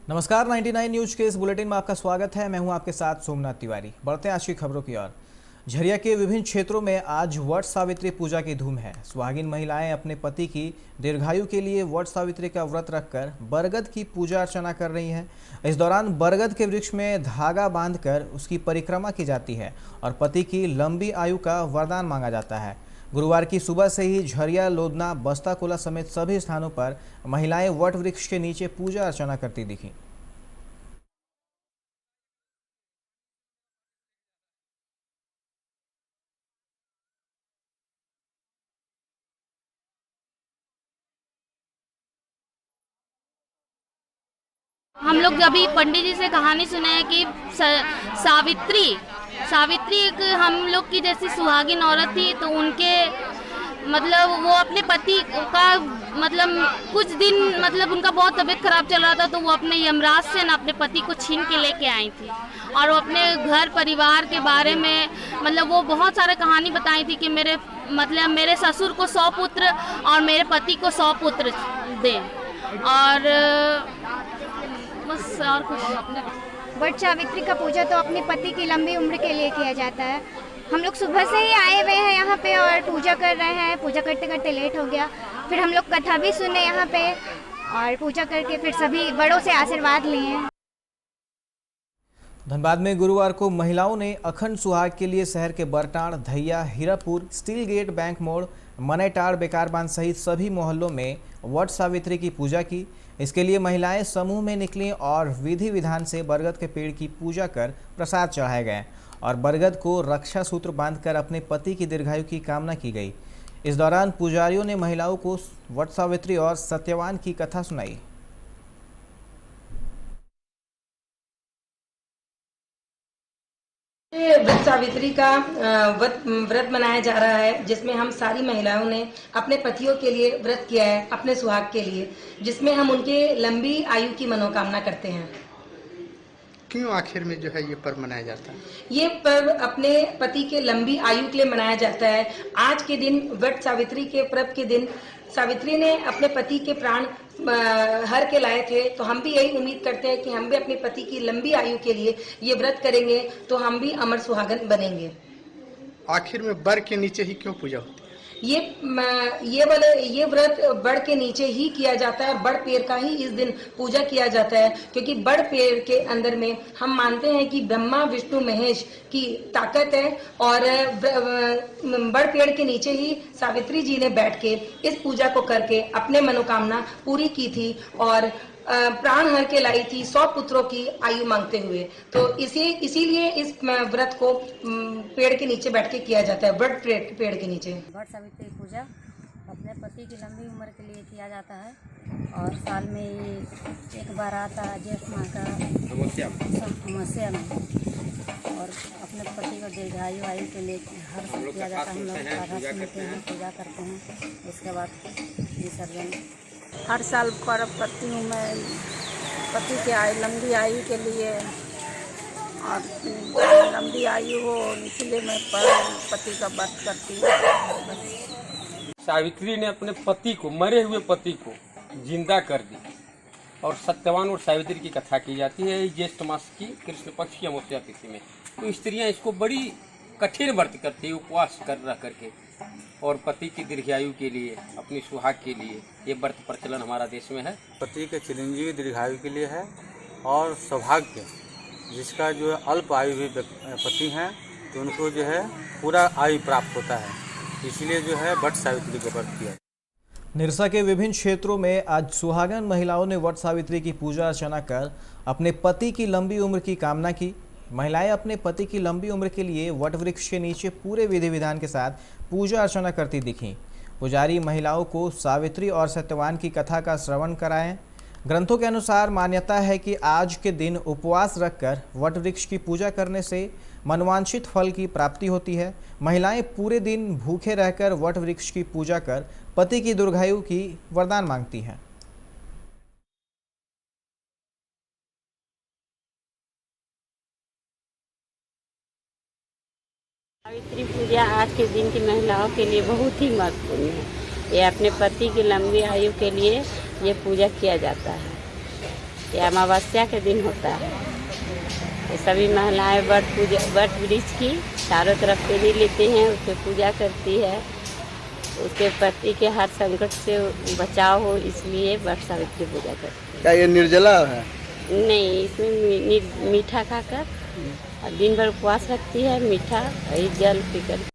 नमस्कार 99 न्यूज के इस बुलेटिन में आपका स्वागत है। मैं हूं आपके साथ सोमनाथ तिवारी। बढ़ते हैं आज की खबरों की ओर। झरिया के विभिन्न क्षेत्रों में आज वट सावित्री पूजा की धूम है। सुहागिन महिलाएं अपने पति की दीर्घायु के लिए वट सावित्री का व्रत रखकर बरगद की पूजा अर्चना कर रही हैं। इस दौरान बरगद के वृक्ष में धागा बांधकर उसकी परिक्रमा की जाती है और पति की लंबी आयु का वरदान मांगा जाता है। गुरुवार की सुबह से ही झरिया, लोधना, बस्ताकोला समेत सभी स्थानों पर महिलाएं वट वृक्ष के नीचे पूजा अर्चना करती दिखीं। हम लोग अभी पंडित जी से कहानी सुने हैं कि सावित्री सावित्री एक हम लोग की जैसी सुहागिन औरत थी। तो उनके मतलब वो अपने पति का मतलब कुछ दिन मतलब उनका बहुत तबीयत खराब चल रहा था, तो वो अपने यमराज से ना अपने पति को छीन के लेके आई थी और वो अपने घर परिवार के बारे में मतलब वो बहुत सारे कहानी बताई थी कि मेरे ससुर को 100 पुत्र और मेरे पति को 100 पुत्र दें। और बस और कुछ। वट सावित्री का पूजा तो अपने पति की लंबी उम्र के लिए किया जाता है। हम लोग सुबह से ही आए हुए हैं यहाँ पे और पूजा कर रहे हैं। पूजा करते करते लेट हो गया, फिर हम लोग कथा भी सुने यहाँ पे और पूजा करके फिर सभी बड़ों से आशीर्वाद लिए। धनबाद में गुरुवार को महिलाओं ने अखंड सुहाग के लिए शहर के बरटाण, धैया, हीरापुर, स्टील गेट, बैंक मोड़, मनेटाड़, बेकारबांध सहित सभी मोहल्लों में वट सावित्री की पूजा की। इसके लिए महिलाएं समूह में निकलीं और विधि विधान से बरगद के पेड़ की पूजा कर प्रसाद चढ़ाए गए और बरगद को रक्षा सूत्र बांधकर अपने पति की दीर्घायु की कामना की गई। इस दौरान पुजारियों ने महिलाओं को वट सावित्री और सत्यवान की कथा सुनाई। वट सावित्री का व्रत मनाया जा रहा है, जिसमें हम सारी महिलाओं ने अपने पतियों के लिए व्रत किया है, अपने सुहाग के लिए, जिसमें हम उनके लंबी आयु की मनोकामना करते हैं। क्यों आखिर में जो है ये पर्व मनाया जाता है? ये पर्व अपने पति के लंबी आयु के लिए मनाया जाता है। आज के दिन वट सावित्री के पर्व के दिन सावित्री ने अपने पति के प्राण हर के लाए थे, तो हम भी यही उम्मीद करते हैं कि हम भी अपने पति की लंबी आयु के लिए ये व्रत करेंगे तो हम भी अमर सुहागन बनेंगे। आखिर में बर के नीचे ही क्यों पूजा होती है? ये व्रत बड़ के नीचे ही किया जाता है और बड़ पेड़ का ही इस दिन पूजा किया जाता है, क्योंकि बड़ पेड़ के अंदर में हम मानते हैं कि ब्रह्मा, विष्णु, महेश की ताकत है और बड़ पेड़ के नीचे ही सावित्री जी ने बैठ के इस पूजा को करके अपने मनोकामना पूरी की थी और प्राण हर के लाई थी 100 पुत्रों की आयु मांगते हुए। तो इसीलिए इस व्रत को पेड़ के नीचे बैठ के किया जाता है, वट पेड़ के नीचे। वट सावित्री पूजा अपने पति की लंबी उम्र के लिए किया जाता है और साल में एक बार आता है जेठ माह का अमावस्या में, और अपने पति को दीर्घायु आयु के लिए हर साल किया जाता है। हम लोग कथा सुनते हैं, पूजा करते हैं, इसके बाद विसर्जन। हर साल पर्व करती हूँ मैं पति के लंबी आयु के लिए, और लंबी आयु हो इसलिए मैं पति का व्रत करती हूँ। सावित्री ने अपने पति को, मरे हुए पति को जिंदा कर दी और सत्यवान और सावित्री की कथा की जाती है ज्येष्ठ मास की कृष्ण पक्ष की अमावस्या तिथि में। तो स्त्रियां इसको बड़ी कठिन व्रत करती है, उपवास कर रह करके, और पति की दीर्घायु के लिए, अपनी सुहाग के लिए ये व्रत प्रचलन हमारा देश में है। पति के चिरंजीवी दीर्घायु के लिए है और सौभाग्य, जिसका जो है अल्प आयु भी पति हैं तो उनको जो है पूरा आयु प्राप्त होता है, इसलिए जो है वट सावित्री का व्रत किया। निरसा के विभिन्न क्षेत्रों में आज सुहागन महिलाओं ने वट सावित्री की पूजा अर्चना कर अपने पति की लंबी उम्र की कामना की। महिलाएं अपने पति की लंबी उम्र के लिए वट वृक्ष के नीचे पूरे विधि विधान के साथ पूजा अर्चना करती दिखीं। पुजारी महिलाओं को सावित्री और सत्यवान की कथा का श्रवण कराएं। ग्रंथों के अनुसार मान्यता है कि आज के दिन उपवास रखकर वट वृक्ष की पूजा करने से मनवांछित फल की प्राप्ति होती है। महिलाएं पूरे दिन भूखे रहकर वट वृक्ष की पूजा कर पति की दीर्घायु की वरदान मांगती हैं। सावित्री पूजा आज के दिन की महिलाओं के लिए बहुत ही महत्वपूर्ण है। ये अपने पति की लंबी आयु के लिए ये पूजा किया जाता है। ये अमावस्या के दिन होता है। ये सभी महिलाएं वट वृक्ष की चारों तरफ फेरी लेती हैं, उससे पूजा करती है, उसके पति के हर संकट से बचाव हो, इसलिए वट सावित्री पूजा करती है। क्या ये निर्जला है? नहीं, इसमें मीठा खाकर और दिन भर उपवास रखती है, मीठा और जल पीकर।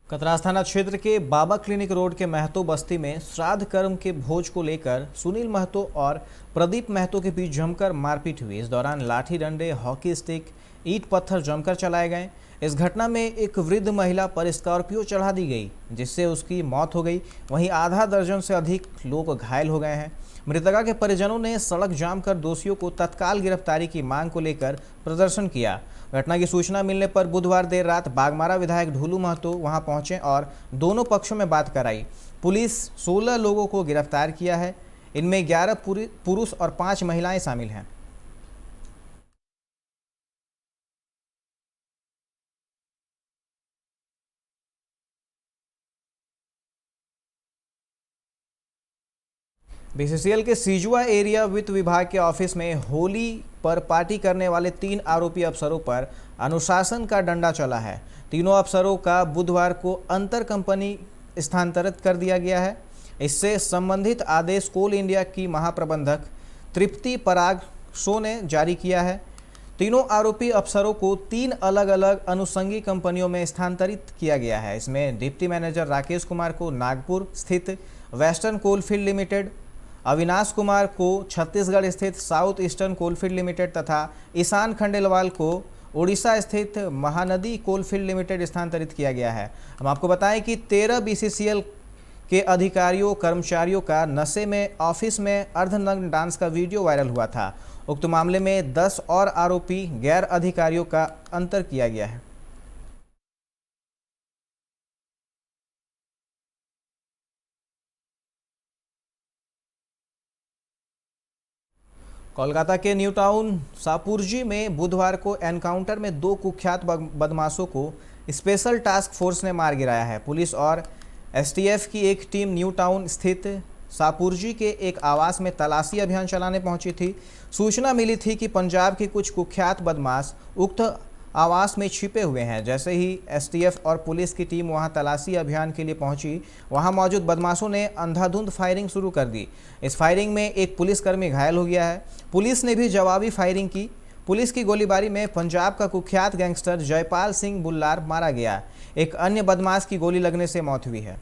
कतरास थाना क्षेत्र के बाबा क्लिनिक रोड के महतो बस्ती में श्राद्ध कर्म के भोज को लेकर सुनील महतो और प्रदीप महतो के बीच जमकर मारपीट हुई। इस दौरान लाठी डंडे, हॉकी स्टिक, ईंट पत्थर जमकर चलाए गए। इस घटना में एक वृद्ध महिला पर स्कॉर्पियो चढ़ा दी गई, जिससे उसकी मौत हो गई। वहीं आधा दर्जन से अधिक लोग घायल हो गए हैं। मृतका के परिजनों ने सड़क जाम कर दोषियों को तत्काल गिरफ्तारी की मांग को लेकर प्रदर्शन किया। घटना की सूचना मिलने पर बुधवार देर रात बागमारा विधायक ढूलू महतो वहां पहुंचे और दोनों पक्षों में बात कराई। पुलिस 16 लोगों को गिरफ्तार किया है। इनमें 11 पुरुष और 5 महिलाएं शामिल हैं। बीसीसीएल के सिजुआ एरिया वित्त विभाग के ऑफिस में होली पर पार्टी करने वाले 3 आरोपी अफसरों पर अनुशासन का डंडा चला है। तीनों अफसरों का बुधवार को अंतर कंपनी स्थानांतरित कर दिया गया है। इससे संबंधित आदेश कोल इंडिया की महाप्रबंधक तृप्ति पराग शो ने जारी किया है। तीनों आरोपी अफसरों को 3 अलग अलग अनुषंगी कंपनियों में स्थानांतरित किया गया है। इसमें डिप्टी मैनेजर राकेश कुमार को नागपुर स्थित western coalfield limited, Avinash Kumar को छत्तीसगढ़ स्थित साउथ ईस्टर्न कोलफील्ड लिमिटेड तथा ईशान खंडेलवाल को उड़ीसा स्थित महानदी कोलफील्ड लिमिटेड स्थानांतरित किया गया है। हम आपको बताएं कि 13 बीसीसीएल के अधिकारियों कर्मचारियों का नशे में ऑफिस में अर्धनग्न डांस का वीडियो वायरल हुआ था। उक्त मामले में 10 और आरोपी गैर अधिकारियों का अंतर किया गया है। कोलकाता के न्यू टाउन सापुरजी में बुधवार को एनकाउंटर में 2 कुख्यात बदमाशों को स्पेशल टास्क फोर्स ने मार गिराया है। पुलिस और एसटीएफ की एक टीम न्यू टाउन स्थित सापुरजी के एक आवास में तलाशी अभियान चलाने पहुंची थी। सूचना मिली थी कि पंजाब के कुछ कुख्यात बदमाश उक्त आवास में छिपे हुए हैं। जैसे ही एसटीएफ और पुलिस की टीम वहां तलाशी अभियान के लिए पहुंची, वहां मौजूद बदमाशों ने अंधाधुंध फायरिंग शुरू कर दी। इस फायरिंग में एक पुलिसकर्मी घायल हो गया है। पुलिस ने भी जवाबी फायरिंग की। पुलिस की गोलीबारी में पंजाब का कुख्यात गैंगस्टर जयपाल सिंह बुल्लार मारा गया। एक अन्य बदमाश की गोली लगने से मौत हुई है।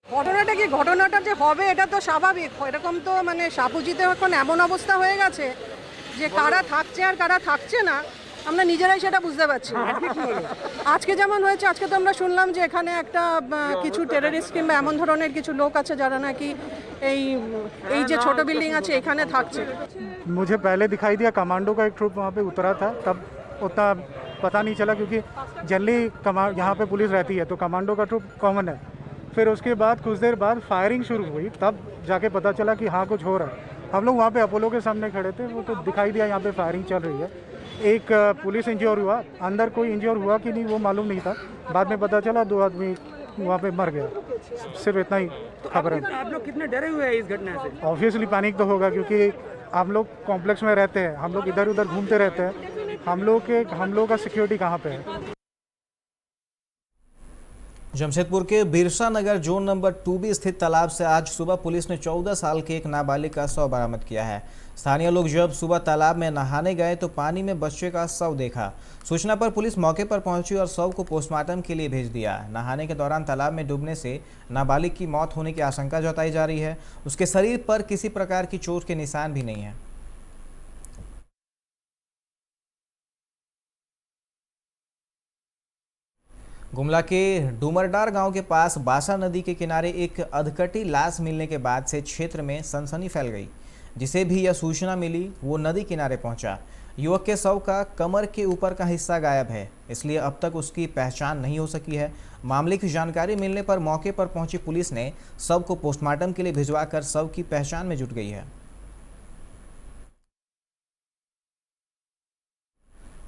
ঘটনাটা কি ঘটনাটা যে হবে এটা তো স্বাভাবিক। এরকম তো মানে সাপুজিতে এখন এমন অবস্থা হয়ে গেছে যে কারা থাকছে আর কারা থাকছে না আমরা নিজেরাই সেটা বুঝতে পারছি। আজকে যেমন হয়েছে, আজকে তো আমরা শুনলাম যে এখানে একটা কিছু টেররিস্ট কিংবা এমন ধরনের কিছু লোক আছে যারা নাকি এই যে ছোট বিল্ডিং আছে এখানে থাকছে। मुझे पहले दिखाई दिया कमांडो का एक ट्रुप वहाँ पे उतरा था, तब उतना पता नहीं चला क्योंकि जनरली यहाँ पे पुलिस रहती है तो कमांडो का ट्रुप कॉमन है। फिर उसके बाद कुछ देर बाद फायरिंग शुरू हुई, तब जाके पता चला कि हाँ कुछ हो रहा है। हम लोग वहाँ पे अपोलो के सामने खड़े थे, वो तो दिखाई दिया यहाँ पे फायरिंग चल रही है। एक पुलिस इंजोर हुआ, अंदर कोई इंजोर हुआ कि नहीं वो मालूम नहीं था। बाद में पता चला 2 आदमी वहाँ पे मर गया। सिर्फ इतना ही खबर है। आप लोग कितने डरे हुए हैं इस घटना से? ऑब्वियसली पैनिक तो होगा क्योंकि हम लोग कॉम्प्लेक्स में रहते हैं, हम लोग इधर उधर घूमते रहते हैं। हम लोग का सिक्योरिटी कहाँ पे है? जमशेदपुर के बिरसा नगर जोन नंबर 2B स्थित तालाब से आज सुबह पुलिस ने 14 साल के एक नाबालिग का शव बरामद किया है। स्थानीय लोग जब सुबह तालाब में नहाने गए तो पानी में बच्चे का शव देखा। सूचना पर पुलिस मौके पर पहुंची और शव को पोस्टमार्टम के लिए भेज दिया। नहाने के दौरान तालाब में डूबने से नाबालिग की मौत होने की आशंका जताई जा रही है। उसके शरीर पर किसी प्रकार की चोट के निशान भी नहीं है। गुमला के डूमरडार गांव के पास बासा नदी के किनारे एक अधकटी लाश मिलने के बाद से क्षेत्र में सनसनी फैल गई। जिसे भी यह सूचना मिली वो नदी किनारे पहुंचा। युवक के शव का कमर के ऊपर का हिस्सा गायब है, इसलिए अब तक उसकी पहचान नहीं हो सकी है। मामले की जानकारी मिलने पर मौके पर पहुंची पुलिस ने शव को पोस्टमार्टम के लिए भिजवाकर शव की पहचान में जुट गई है।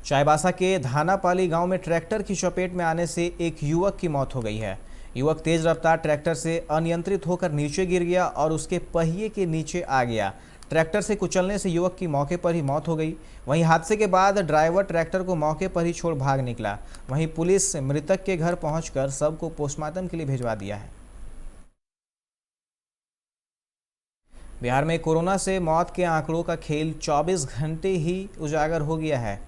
चाईबासा के धानापाली गांव में ट्रैक्टर की चपेट में आने से एक युवक की मौत हो गई है। युवक तेज रफ्तार ट्रैक्टर से अनियंत्रित होकर नीचे गिर गया और उसके पहिए के नीचे आ गया। ट्रैक्टर से कुचलने से युवक की मौके पर ही मौत हो गई। वहीं हादसे के बाद ड्राइवर ट्रैक्टर को मौके पर ही छोड़ भाग निकला। वहीं पुलिस मृतक के घर पहुंचकर शव को पोस्टमार्टम के लिए भिजवा दिया है। बिहार में कोरोना से मौत के आंकड़ों का खेल 24 घंटे ही उजागर हो गया है।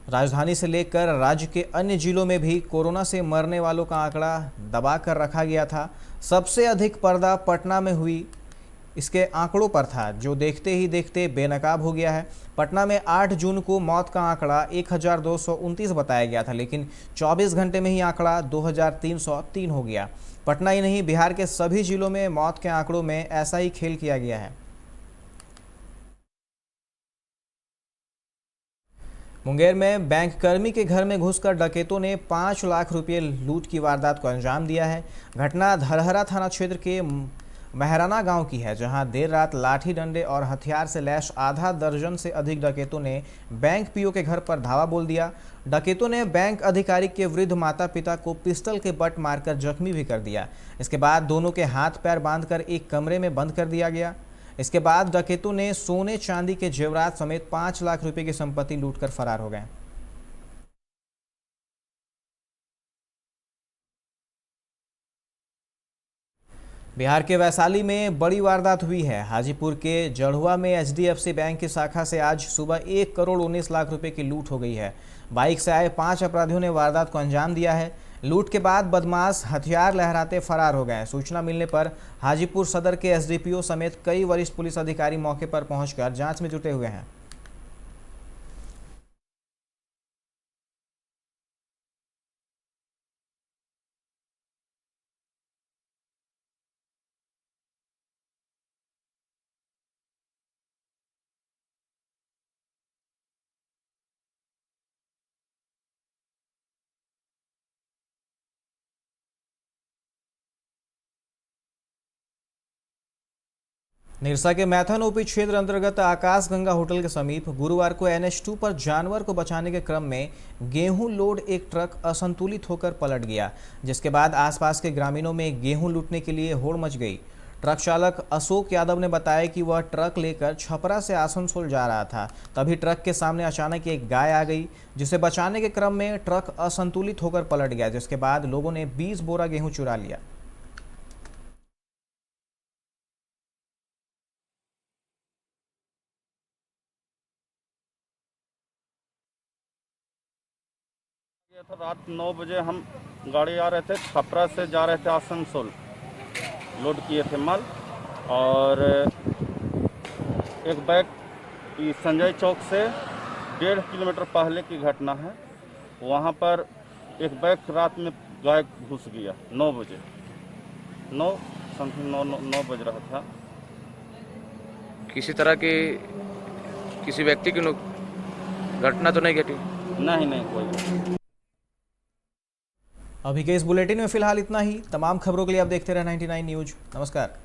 राजधानी से लेकर राज्य के अन्य जिलों में भी कोरोना से मरने वालों का आंकड़ा दबा कर रखा गया था। सबसे अधिक पर्दा पटना में हुई इसके आंकड़ों पर था, जो देखते ही देखते बेनकाब हो गया है। पटना में 8 जून को मौत का आंकड़ा 1229 बताया गया था, लेकिन 24 घंटे में ही आंकड़ा 2303 हो गया। पटना ही नहीं, बिहार के सभी जिलों में मौत के आंकड़ों में ऐसा ही खेल किया गया है। मुंगेर में बैंक कर्मी के घर में घुसकर डकैतों ने 5 लाख रुपए लूट की वारदात को अंजाम दिया है। घटना धरहरा थाना क्षेत्र के महराना गांव की है, जहां देर रात लाठी डंडे और हथियार से लैस आधा दर्जन से अधिक डकैतों ने बैंक पीओ के घर पर धावा बोल दिया। डकैतों ने बैंक अधिकारी के वृद्ध माता पिता को पिस्टल के बट मारकर जख्मी भी कर दिया। इसके बाद दोनों के हाथ पैर बांधकर एक कमरे में बंद कर दिया गया। इसके बाद डकैतों ने सोने चांदी के जेवरात समेत 5 लाख रुपए की संपत्ति लूटकर फरार हो गए। बिहार के वैशाली में बड़ी वारदात हुई है। हाजीपुर के जड़ुआ में HDFC बैंक की शाखा से आज सुबह 1 करोड़ 19 लाख रुपए की लूट हो गई है। बाइक से आए 5 अपराधियों ने वारदात को अंजाम दिया है। लूट के बाद बदमाश हथियार लहराते फरार हो गए। सूचना मिलने पर हाजीपुर सदर के SDPO समेत कई वरिष्ठ पुलिस अधिकारी मौके पर पहुंचकर जांच में जुटे हुए हैं। निरसा के मैथन ओपी क्षेत्र अंतर्गत आकाश गंगा होटल के समीप गुरुवार को NH2 पर जानवर को बचाने के क्रम में गेहूं लोड एक ट्रक असंतुलित होकर पलट गया, जिसके बाद आसपास के ग्रामीणों में गेहूं लूटने के लिए होड़ मच गई। ट्रक चालक अशोक यादव ने बताया कि वह ट्रक लेकर छपरा से आसनसोल जा रहा था। तभी ट्रक के सामने अचानक एक गाय आ गई, जिसे बचाने के क्रम में ट्रक असंतुलित होकर पलट गया, जिसके बाद लोगों ने 20 बोरा गेहूं चुरा लिया। रात 9 बजे हम गाड़ी आ रहे थे, छपरा से जा रहे थे आसनसोल, लोड किए थे माल। और एक बैग संजय चौक से 1.5 किलोमीटर पहले की घटना है। वहाँ पर एक बैग रात में गाय घुस गया 9 बजे, 9 बज रहा था। किसी तरह की किसी व्यक्ति की घटना तो नहीं घटी? नहीं कोई। अभी के इस बुलेटिन में फिलहाल इतना ही। तमाम खबरों के लिए आप देखते रहे 99 न्यूज। नमस्कार।